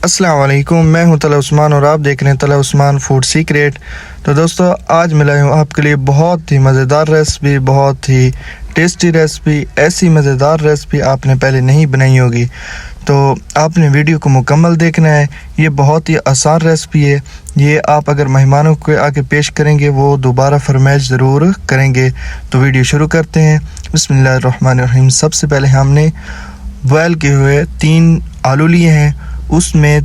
अस्सलाम वालेकुम, मैं हूं तला उस्मान और आप देख रहे हैं तला उस्मान फूड सीक्रेट। तो दोस्तों, आज मैं लाया हूं आपके लिए बहुत ही मज़ेदार रेसिपी, बहुत ही टेस्टी रेसिपी। ऐसी मज़ेदार रेसिपी आपने पहले नहीं बनाई होगी, तो आपने वीडियो को मुकम्मल देखना है। ये बहुत ही आसान रेसिपी है। ये आप अगर मेहमानों के आगे पेश करेंगे वो दोबारा फरमाइश ज़रूर करेंगे। तो वीडियो शुरू करते हैं। बिस्मिल्लाहिर्रहमानिर्रहीम। सबसे पहले हमने बॉयल किए हुए 3 आलू लिए हैं, उसमें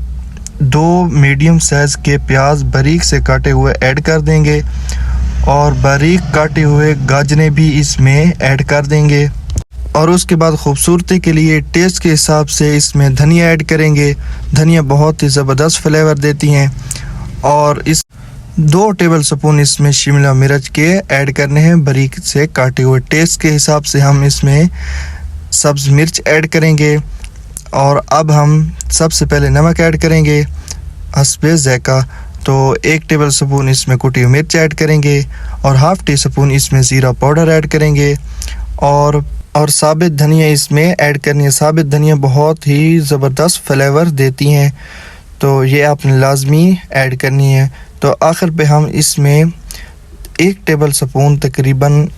2 मीडियम साइज़ के प्याज बारीक से काटे हुए ऐड कर देंगे और बारीक काटे हुए गाजरें भी इसमें ऐड कर देंगे। और उसके बाद खूबसूरती के लिए टेस्ट के हिसाब से इसमें धनिया ऐड करेंगे। धनिया बहुत ही ज़बरदस्त फ्लेवर देती हैं। और इस 2 टेबल स्पून इसमें शिमला मिर्च के ऐड करने हैं बारीक से काटे हुए। टेस्ट के हिसाब से हम इसमें सब्ज़ मिर्च ऐड करेंगे। और अब हम सबसे पहले नमक ऐड करेंगे हस्बे ज़ायक़ा। तो 1 टेबल स्पून इसमें कुटी हुई मिर्च ऐड करेंगे और हाफ़ टी स्पून इसमें ज़ीरा पाउडर ऐड करेंगे। और साबित धनिया इसमें ऐड करनी है। साबित धनिया बहुत ही ज़बरदस्त फ्लेवर देती हैं, तो ये आपने लाजमी ऐड करनी है। तो आखिर पे हम इसमें 1 टेबल स्पून तकरीबन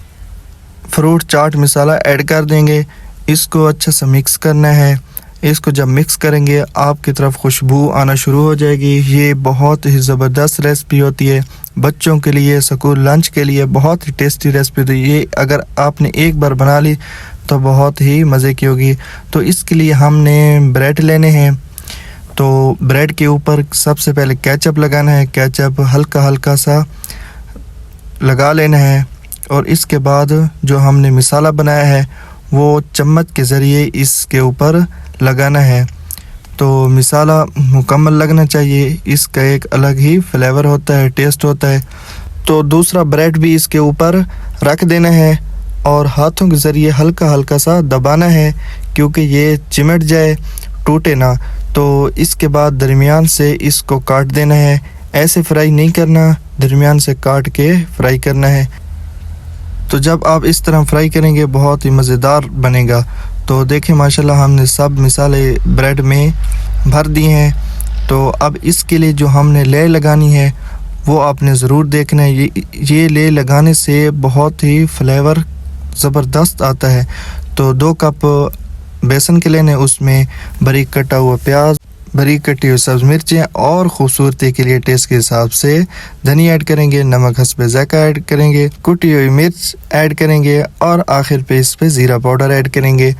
फ्रूट चाट मसाला ऐड कर देंगे। इसको अच्छा सा मिक्स करना है। इसको जब मिक्स करेंगे आपकी तरफ खुशबू आना शुरू हो जाएगी। ये बहुत ही ज़बरदस्त रेसिपी होती है बच्चों के लिए, स्कूल लंच के लिए बहुत ही टेस्टी रेसिपी। तो ये अगर आपने एक बार बना ली तो बहुत ही मज़े की होगी। तो इसके लिए हमने ब्रेड लेने हैं। तो ब्रेड के ऊपर सबसे पहले केचप लगाना है। केचप हल्का हल्का सा लगा लेना है और इसके बाद जो हमने मसाला बनाया है वो चम्मच के ज़रिए इसके ऊपर लगाना है। तो मसाला मुकम्मल लगना चाहिए। इसका एक अलग ही फ्लेवर होता है, टेस्ट होता है। तो दूसरा ब्रेड भी इसके ऊपर रख देना है और हाथों के ज़रिए हल्का हल्का सा दबाना है, क्योंकि ये चिमट जाए, टूटे ना। तो इसके बाद दरमियान से इसको काट देना है। ऐसे फ्राई नहीं करना, दरमियान से काट के फ्राई करना है। तो जब आप इस तरह फ्राई करेंगे बहुत ही मज़ेदार बनेगा। तो देखें माशाल्लाह हमने सब मसाले ब्रेड में भर दिए हैं। तो अब इसके लिए जो हमने लेयर लगानी है वो आपने ज़रूर देखना है। ये लेयर लगाने से बहुत ही फ्लेवर ज़बरदस्त आता है। तो 2 कप बेसन के लेने, उसमें बारीक कटा हुआ प्याज, बारीक कटी हुई सब्ज़ मिर्चें और ख़ूबसूरती के लिए टेस्ट के हिसाब से धनिया ऐड करेंगे, नमक हस्बे ज़ायक़ा ऐड करेंगे, कुटी हुई मिर्च ऐड करेंगे और आखिर पे इस पे ज़ीरा पाउडर ऐड करेंगे।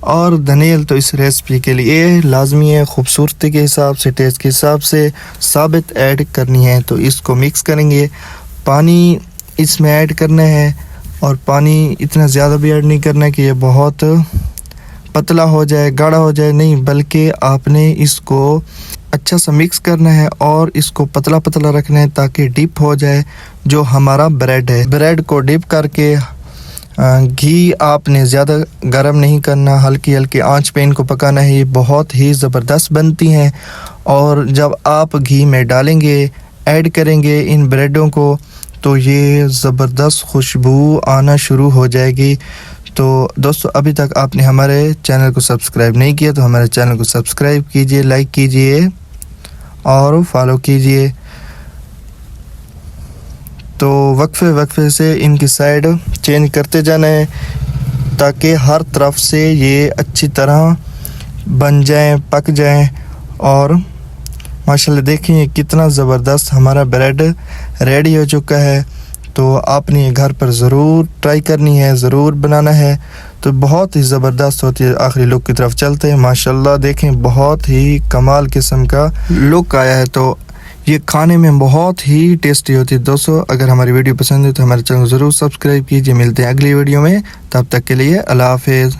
और धनिया तो इस रेसिपी के लिए लाजमी है। खूबसूरती के हिसाब से, टेस्ट के हिसाब से साबित ऐड करनी है। तो इसको मिक्स करेंगे। पानी इसमें ऐड करना है और पानी इतना ज़्यादा भी ऐड नहीं करना कि ये बहुत पतला हो जाए, गाढ़ा हो जाए, नहीं, बल्कि आपने इसको अच्छा सा मिक्स करना है और इसको पतला पतला रखना है ताकि डिप हो जाए जो हमारा ब्रेड है। ब्रेड को डिप करके घी आपने ज़्यादा गर्म नहीं करना, हल्की हल्की आंच पे इनको पकाना है। ये बहुत ही ज़बरदस्त बनती हैं। और जब आप घी में डालेंगे, ऐड करेंगे इन ब्रेडों को, तो ये ज़बरदस्त खुशबू आना शुरू हो जाएगी। तो दोस्तों, अभी तक आपने हमारे चैनल को सब्सक्राइब नहीं किया तो हमारे चैनल को सब्सक्राइब कीजिए, लाइक कीजिए और फॉलो कीजिए। तो वक्फे से इनकी साइड चेंज करते जाना है ताकि हर तरफ से ये अच्छी तरह बन जाएं, पक जाएं। और माशाल्लाह देखिए कितना ज़बरदस्त हमारा ब्रेड रेडी हो चुका है। तो आपने ये घर पर ज़रूर ट्राई करनी है, ज़रूर बनाना है। तो बहुत ही ज़बरदस्त होती है। आखिरी लुक की तरफ चलते हैं। माशाल्लाह देखें बहुत ही कमाल किस्म का लुक आया है। तो ये खाने में बहुत ही टेस्टी होती है। दोस्तों, अगर हमारी वीडियो पसंद है तो हमारे चैनल को ज़रूर सब्सक्राइब कीजिए। मिलते हैं अगली वीडियो में, तब तक के लिए अल्लाह हाफ़िज़।